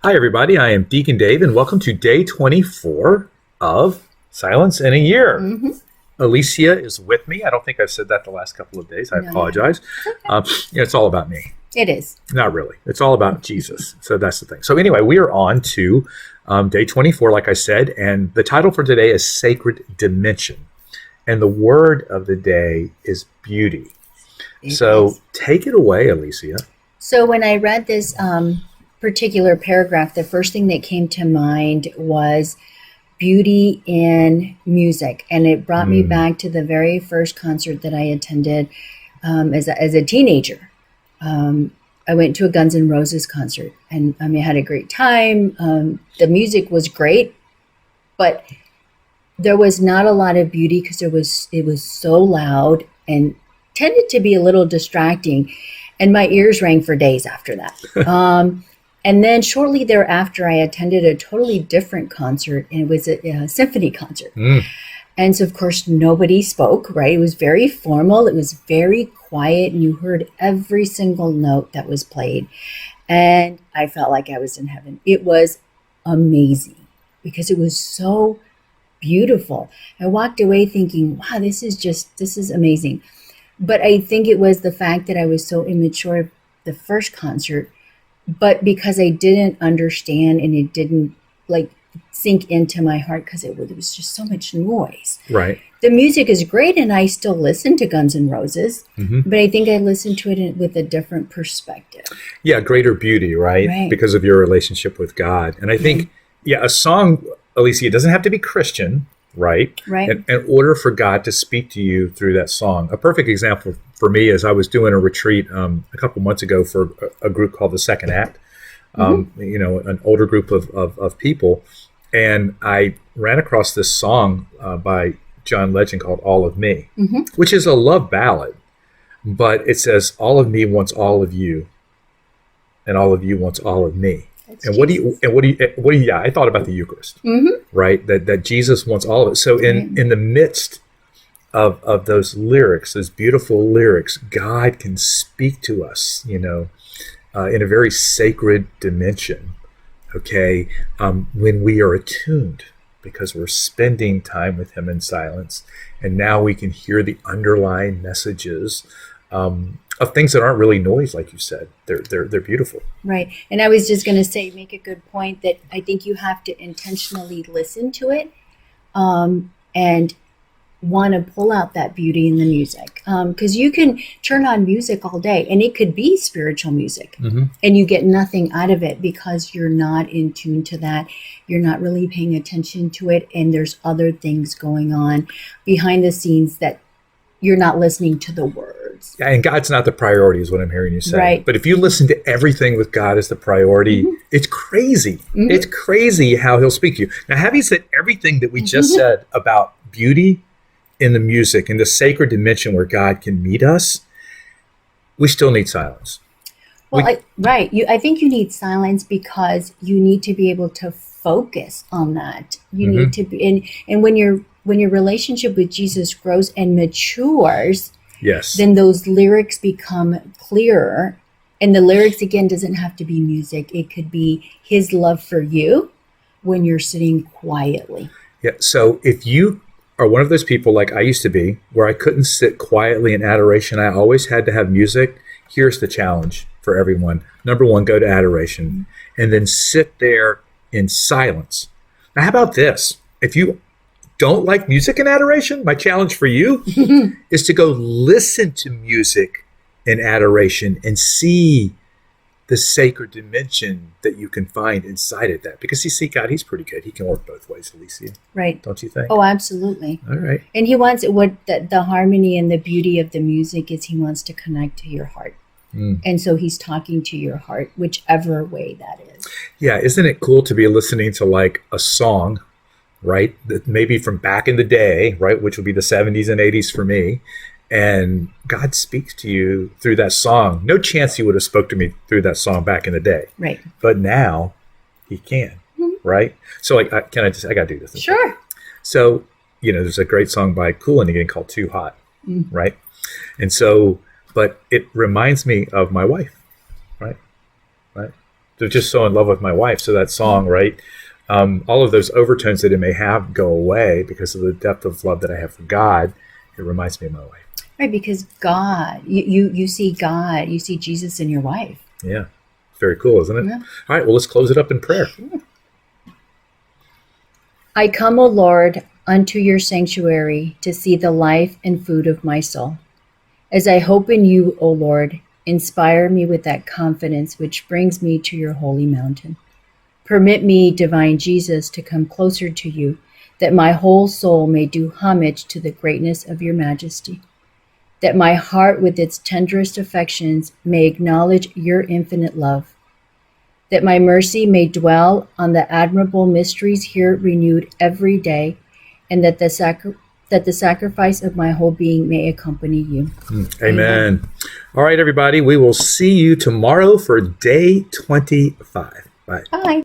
Hi, everybody. I am Deacon Dave, and welcome to day 24 of Silence in a Year. Mm-hmm. Alicia is with me. I don't think I've said that the last couple of days. I apologize. It's all about me. It is. Not really. It's all about Jesus. So that's the thing. So anyway, we are on to day 24, like I said, and the title for today is Sacred Dimension. And the word of the day is beauty. Take it away, Alicia. So when I read this particular paragraph, the first thing that came to mind was beauty in music. And it brought me back to the very first concert that I attended as a teenager. I went to a Guns N' Roses concert, and I had a great time. The music was great, but there was not a lot of beauty because it was so loud and tended to be a little distracting. And my ears rang for days after that. And then shortly thereafter, I attended a totally different concert, and it was a symphony concert. And so, of course, nobody spoke, right? It was very formal. It was very quiet, and you heard every single note that was played. And I felt like I was in heaven. It was amazing because it was so beautiful. I walked away thinking, wow, this is amazing. But I think it was the fact that I was so immature the first concert, but because I didn't understand and it didn't sink into my heart because it was just so much noise. Right. The music is great, and I still listen to Guns N' Roses, but I think I listened to it with a different perspective. Yeah, greater beauty, right? Because of your relationship with God. And I think, a song, Alicia, it doesn't have to be Christian, right? Right. In order for God to speak to you through that song. A perfect example for me is I was doing a retreat a couple months ago for a group called the Second Act, an older group of people. And I ran across this song by John Legend called All of Me, which is a love ballad. But it says, all of me wants all of you, and all of you wants all of me. And what do you, I thought about the Eucharist, right? That Jesus wants all of it. So in the midst of those lyrics, those beautiful lyrics, God can speak to us, in a very sacred dimension, okay? When we are attuned, because we're spending time with him in silence. And now we can hear the underlying messages of things that aren't really noise, like you said. They're beautiful. Right. And I was just going to say, make a good point that I think you have to intentionally listen to it and want to pull out that beauty in the music. Because you can turn on music all day, and it could be spiritual music, and you get nothing out of it because you're not in tune to that. You're not really paying attention to it, and there's other things going on behind the scenes that you're not listening to the words. Yeah, and God's not the priority is what I'm hearing you say. Right. But if you listen to everything with God as the priority, it's crazy. It's crazy how he'll speak to you. Now, having said everything that we just said about beauty in the music, in the sacred dimension where God can meet us, we still need silence. Well, I think you need silence because you need to be able to focus on that. You need to be, and when your relationship with Jesus grows and matures, then those lyrics become clearer. And the lyrics, again, doesn't have to be music. It could be his love for you when you're sitting quietly. Yeah. So if you are one of those people like I used to be, where I couldn't sit quietly in adoration, I always had to have music. Here's the challenge for everyone. Number one, go to adoration and then sit there in silence. Now, how about this? If you don't like music in adoration, my challenge for you is to go listen to music in adoration and see the sacred dimension that you can find inside of that. Because you see, God, he's pretty good. He can work both ways, Alicia. Right. Don't you think? Oh, absolutely. All right. And he wants the harmony and the beauty of the music is he wants to connect to your heart. And so he's talking to your heart, whichever way that is. Yeah. Isn't it cool to be listening to like a song, right? That maybe from back in the day, right? Which would be the 70s and 80s for me. And God speaks to you through that song. No chance he would have spoke to me through that song back in the day. Right. But now he can, right? So I got to do this. Sure. So, there's a great song by Kool and Again called Too Hot, right? And so, but it reminds me of my wife, right? they're just so in love with my wife. So that song, right? All of those overtones that it may have go away because of the depth of love that I have for God. It reminds me of my wife. Right, because God, you see God, you see Jesus in your wife. Yeah. Very cool, isn't it? Yeah. All right, well, let's close it up in prayer. I come, O Lord, unto your sanctuary to see the life and food of my soul. As I hope in you, O Lord, inspire me with that confidence which brings me to your holy mountain. Permit me, divine Jesus, to come closer to you, that my whole soul may do homage to the greatness of your majesty. That my heart with its tenderest affections may acknowledge your infinite love. That my mercy may dwell on the admirable mysteries here renewed every day, and that the sacrifice of my whole being may accompany you. Amen. All right, everybody, we will see you tomorrow for day 25. Bye. Bye.